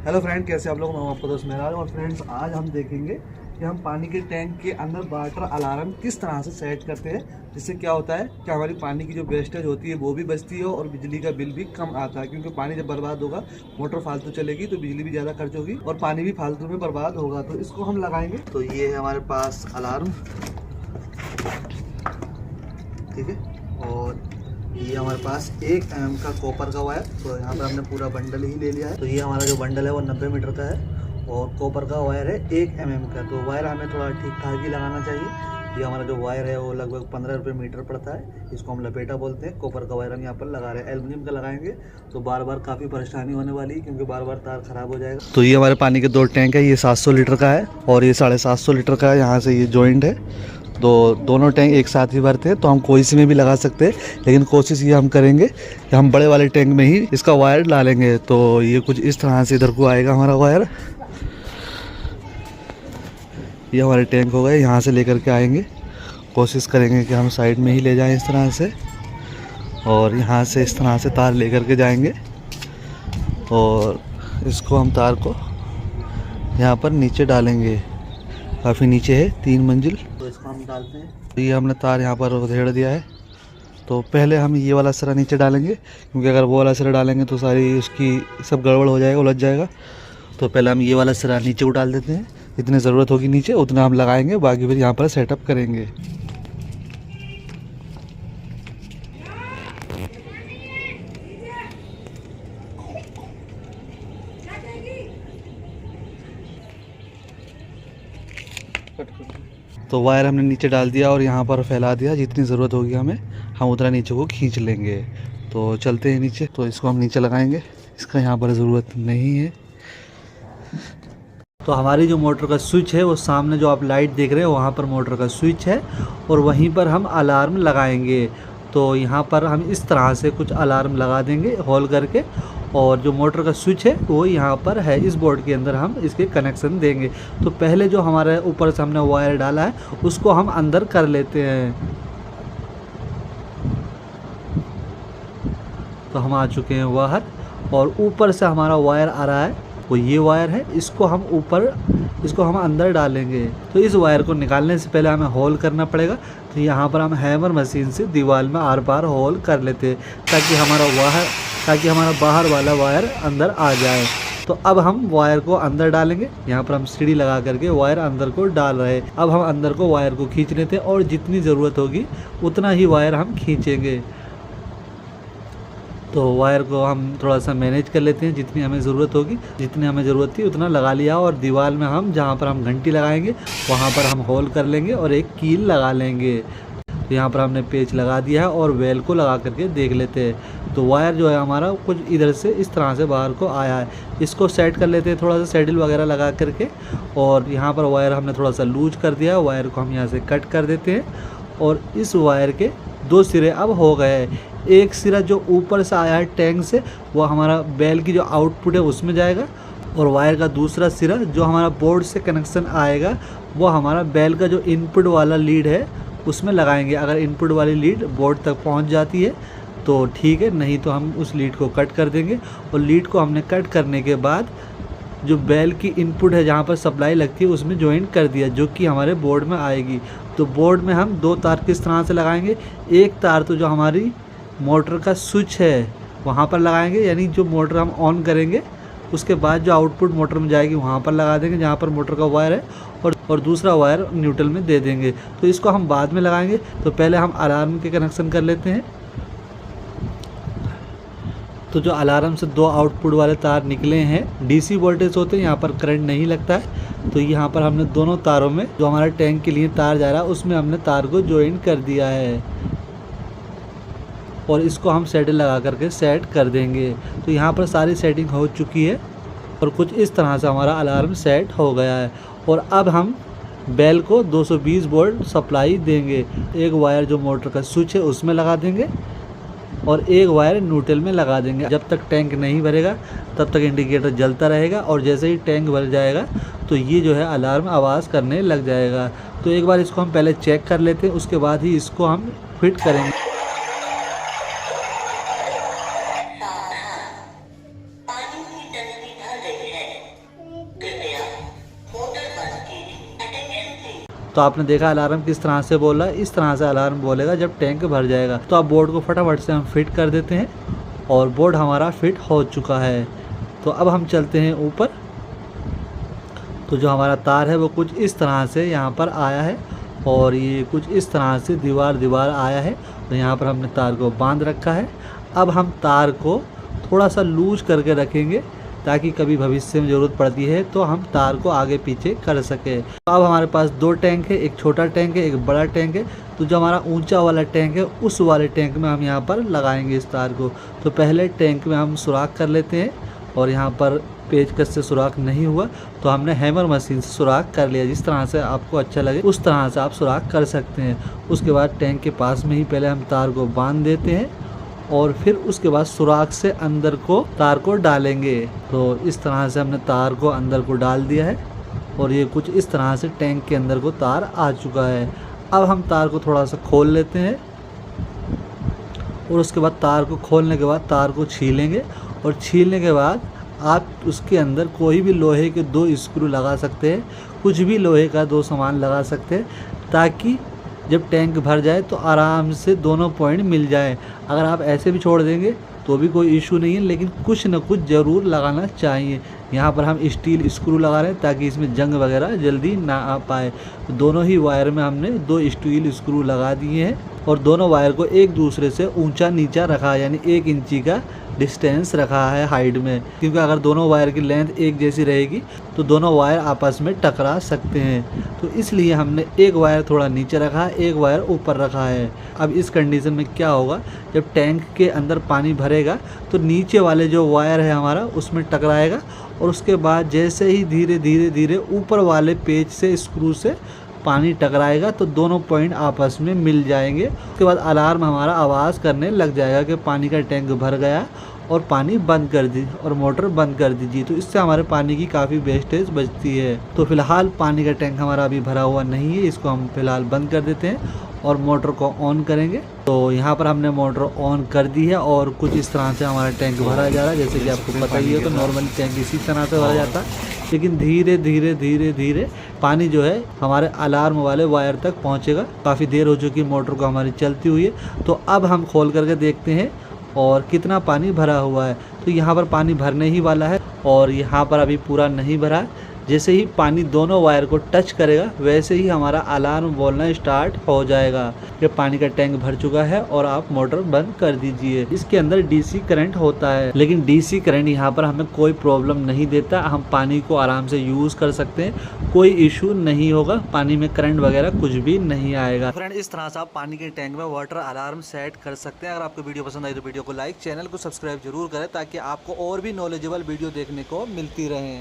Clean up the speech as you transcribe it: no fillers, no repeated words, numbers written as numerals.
Hello friend, कैसे आप लोग? मैं आपको दोस्त मेहराज। और फ्रेंड्स, आज हम देखेंगे कि हम पानी के टैंक के अंदर वाटर अलार्म किस तरह से सेट करते हैं, जिससे क्या होता है कि हमारी पानी की जो वेस्टेज होती है वो भी बचती है और बिजली का बिल भी कम आता है। क्योंकि पानी जब बर्बाद होगा, मोटर फालतू चलेगी तो बिजली भी ज़्यादा खर्च होगी और पानी भी फालतू में बर्बाद होगा। तो इसको हम लगाएंगे। तो ये है हमारे पास अलार्म, ठीक है। और ये हमारे पास 1 mm का कॉपर का वायर। तो यहाँ पर हमने पूरा बंडल ही ले लिया है। तो ये हमारा जो बंडल है वो 90 मीटर का है और कॉपर का वायर है 1 mm का। तो वायर हमें थोड़ा ठीक ठाक ही लगाना चाहिए। ये हमारा जो वायर है वो लगभग 15 रुपये मीटर पड़ता है। इसको हम लपेटा बोलते हैं। कॉपर का वायर हम यहाँ पर लगा रहे हैं। एल्युमिनियम का लगाएंगे तो बार बार काफ़ी परेशानी होने वाली है, क्योंकि बार बार तार खराब हो जाएगा। तो ये हमारे पानी के 2 टैंक है। ये 700 लीटर का है और ये 750 लीटर का है। यहाँ से ये जॉइंट है। तो दोनों टैंक एक साथ ही भरते हैं। तो हम कोई सी में भी लगा सकते हैं, लेकिन कोशिश ये हम करेंगे कि हम बड़े वाले टैंक में ही इसका वायर डालेंगे। तो ये कुछ इस तरह से इधर को आएगा हमारा वायर। ये हमारे टैंक हो गए, यहाँ से लेकर के आएंगे। कोशिश करेंगे कि हम साइड में ही ले जाएं इस तरह से, और यहाँ से इस तरह से तार लेकर के जाएंगे और इसको हम तार को यहाँ पर नीचे डालेंगे। काफ़ी नीचे है, 3 मंजिल। तो इसको हम डालते हैं। ये हमने तार यहाँ पर उधेड़ दिया है। तो पहले हम ये वाला सिरा नीचे डालेंगे, क्योंकि अगर वो वाला सिरा डालेंगे तो सारी उसकी सब गड़बड़ हो जाएगा, उलझ जाएगा। तो पहले हम ये वाला सिरा नीचे उडाल देते हैं। जितनी ज़रूरत होगी नीचे उतना हम लगाएंगे, बाकी फिर यहाँ पर सेटअप करेंगे। तो वायर हमने नीचे डाल दिया और यहाँ पर फैला दिया। जितनी ज़रूरत होगी हमें, हम उतना नीचे को खींच लेंगे। तो चलते हैं नीचे। तो इसको हम नीचे लगाएंगे, इसका यहाँ पर ज़रूरत नहीं है। तो हमारी जो मोटर का स्विच है वो सामने जो आप लाइट देख रहे हो वहाँ पर मोटर का स्विच है और वहीं पर हम अलार्म लगाएंगे। तो यहाँ पर हम इस तरह से कुछ अलार्म लगा देंगे होल करके, और जो मोटर का स्विच है वो यहाँ पर है। इस बोर्ड के अंदर हम इसके कनेक्शन देंगे। तो पहले जो हमारे ऊपर से हमने वायर डाला है उसको हम अंदर कर लेते हैं। तो हम आ चुके हैं बाहर और ऊपर से हमारा वायर आ रहा है, वो ये वायर है। इसको हम अंदर डालेंगे। तो इस वायर को निकालने से पहले हमें होल करना पड़ेगा। तो यहाँ पर हम हैमर मशीन से दीवार में आर पार होल कर लेते हैं, ताकि हमारा बाहर वाला वायर अंदर आ जाए। तो अब हम वायर को अंदर डालेंगे। यहाँ पर हम सीढ़ी लगा करके वायर अंदर को डाल रहे हैं। अब हम अंदर को वायर को खींच लेते हैं और जितनी ज़रूरत होगी उतना ही वायर हम खींचेंगे। तो वायर को हम थोड़ा सा मैनेज कर लेते हैं। जितनी हमें ज़रूरत होगी, जितनी हमें ज़रूरत थी उतना लगा लिया। और दीवार में हम जहाँ पर हम घंटी लगाएंगे वहाँ पर हम होल कर लेंगे और एक कील लगा लेंगे। तो यहाँ पर हमने पेच लगा दिया है और वेल को लगा करके देख लेते हैं। तो वायर जो है हमारा कुछ इधर से इस तरह से बाहर को आया है। इसको सेट कर लेते हैं थोड़ा सा सैडल वगैरह लगा करके। और यहाँ पर वायर हमने थोड़ा सा लूज कर दिया। वायर को हम यहाँ से कट कर देते हैं और इस वायर के 2 सिरे अब हो गए हैं। एक सिरा जो ऊपर से आया है टैंक से, वो हमारा बैल की जो आउटपुट है उसमें जाएगा, और वायर का दूसरा सिरा जो हमारा बोर्ड से कनेक्शन आएगा वो हमारा बैल का जो इनपुट वाला लीड है उसमें लगाएंगे। अगर इनपुट वाली लीड बोर्ड तक पहुंच जाती है तो ठीक है, नहीं तो हम उस लीड को कट कर देंगे। और लीड को हमने कट करने के बाद जो बैल की इनपुट है जहाँ पर सप्लाई लगती है उसमें ज्वाइन कर दिया, जो कि हमारे बोर्ड में आएगी। तो बोर्ड में हम 2 तार किस तरह से लगाएंगे। एक तार तो जो हमारी मोटर का स्विच है वहाँ पर लगाएंगे, यानी जो मोटर हम ऑन करेंगे उसके बाद जो आउटपुट मोटर में जाएगी वहाँ पर लगा देंगे जहाँ पर मोटर का वायर है, और दूसरा वायर न्यूट्रल में दे देंगे। तो इसको हम बाद में लगाएंगे। तो पहले हम अलार्म के कनेक्शन कर लेते हैं। तो जो अलार्म से 2 आउटपुट वाले तार निकले हैं, डीसी वोल्टेज होते हैं, यहाँ पर करंट नहीं लगता है। तो यहाँ पर हमने दोनों तारों में जो हमारे टैंक के लिए तार जा रहा है उसमें हमने तार को ज्वाइन कर दिया है और इसको हम सैडल लगा करके सेट कर देंगे। तो यहाँ पर सारी सेटिंग हो चुकी है और कुछ इस तरह से हमारा अलार्म सेट हो गया है। और अब हम बैल को 220 वोल्ट सप्लाई देंगे। एक वायर जो मोटर का स्विच है उसमें लगा देंगे और एक वायर न्यूट्रल में लगा देंगे। जब तक टैंक नहीं भरेगा तब तक इंडिकेटर जलता रहेगा, और जैसे ही टैंक भर जाएगा तो ये जो है अलार्म आवाज़ करने लग जाएगा। तो एक बार इसको हम पहले चेक कर लेते हैं, उसके बाद ही इसको हम फिट करेंगे। पानी की टंकी भर गई है। तो आपने देखा अलार्म किस तरह से बोला, इस तरह से अलार्म बोलेगा जब टैंक भर जाएगा। तो अब बोर्ड को फटाफट से हम फिट कर देते हैं और बोर्ड हमारा फिट हो चुका है। तो अब हम चलते हैं ऊपर। तो जो हमारा तार है वो कुछ इस तरह से यहाँ पर आया है और ये कुछ इस तरह से दीवार आया है। तो यहाँ पर हमने तार को बांध रखा है। अब हम तार को थोड़ा सा लूज करके रखेंगे ताकि कभी भविष्य में ज़रूरत पड़ती है तो हम तार को आगे पीछे कर सके। तो अब हमारे पास 2 टैंक है, एक छोटा टैंक है, एक बड़ा टैंक है। तो जो हमारा ऊंचा वाला टैंक है उस वाले टैंक में हम यहाँ पर लगाएंगे इस तार को। तो पहले टैंक में हम सुराख कर लेते हैं और यहाँ पर पेचकस से सुराख नहीं हुआ तो हमने हैमर मशीन से सुराख कर लिया। जिस तरह से आपको अच्छा लगे उस तरह से आप सुराख कर सकते हैं। उसके बाद टैंक के पास में ही पहले हम तार को बांध देते हैं और फिर उसके बाद सुराख से अंदर को तार को डालेंगे। तो इस तरह से हमने तार को अंदर को डाल दिया है और ये कुछ इस तरह से टैंक के अंदर को तार आ चुका है। अब हम तार को थोड़ा सा खोल लेते हैं और उसके बाद तार को खोलने के बाद तार को छीलेंगे और छीलने के बाद आप उसके अंदर कोई भी लोहे के 2 स्क्रू लगा सकते हैं, कुछ भी लोहे का 2 सामान लगा सकते हैं ताकि जब टैंक भर जाए तो आराम से दोनों पॉइंट मिल जाए। अगर आप ऐसे भी छोड़ देंगे तो भी कोई इशू नहीं है, लेकिन कुछ न कुछ ज़रूर लगाना चाहिए। यहाँ पर हम स्टील स्क्रू लगा रहे हैं ताकि इसमें जंग वगैरह जल्दी ना आ पाए। तो दोनों ही वायर में हमने 2 स्टील स्क्रू लगा दिए हैं और दोनों वायर को एक दूसरे से ऊंचा नीचा रखा है, यानी 1 इंची का डिस्टेंस रखा है हाइट में, क्योंकि अगर दोनों वायर की लेंथ एक जैसी रहेगी तो दोनों वायर आपस में टकरा सकते हैं। तो इसलिए हमने एक वायर थोड़ा नीचे रखा है, एक वायर ऊपर रखा है। अब इस कंडीशन में क्या होगा, जब टैंक के अंदर पानी भरेगा तो नीचे वाले जो वायर है हमारा उसमें टकराएगा और उसके बाद जैसे ही धीरे ऊपर वाले पेच से स्क्रू से पानी टकराएगा तो दोनों पॉइंट आपस में मिल जाएंगे। उसके बाद अलार्म हमारा आवाज़ करने लग जाएगा कि पानी का टैंक भर गया और पानी बंद कर दी और मोटर बंद कर दीजिए। तो इससे हमारे पानी की काफ़ी वेस्टेज बचती है। तो फिलहाल पानी का टैंक हमारा अभी भरा हुआ नहीं है, इसको हम फिलहाल बंद कर देते हैं और मोटर को ऑन करेंगे। तो यहाँ पर हमने मोटर ऑन कर दी है और कुछ इस तरह से हमारा टैंक भरा जा रहा है। जैसे कि आपको पता ही है तो नॉर्मली टैंक इसी तरह से भरा जाता है, लेकिन धीरे पानी जो है हमारे अलार्म वाले वायर तक पहुँचेगा। काफ़ी देर हो चुकी मोटर को हमारी चलती हुई है। तो अब हम खोल करके देखते हैं और कितना पानी भरा हुआ है। तो यहाँ पर पानी भरने ही वाला है और यहाँ पर अभी पूरा नहीं भरा है। जैसे ही पानी दोनों वायर को टच करेगा वैसे ही हमारा अलार्म बोलना स्टार्ट हो जाएगा कि पानी का टैंक भर चुका है और आप मोटर बंद कर दीजिए। इसके अंदर डीसी करंट होता है, लेकिन डीसी करंट यहाँ पर हमें कोई प्रॉब्लम नहीं देता। हम पानी को आराम से यूज़ कर सकते हैं, कोई इशू नहीं होगा, पानी में करंट वगैरह कुछ भी नहीं आएगा। फ्रेंड, इस तरह से आप पानी के टैंक में वाटर अलार्म सेट कर सकते हैं। अगर आपको वीडियो पसंद आई तो वीडियो को लाइक, चैनल को सब्सक्राइब जरूर करें ताकि आपको और भी नॉलेजेबल वीडियो देखने को मिलती रहे।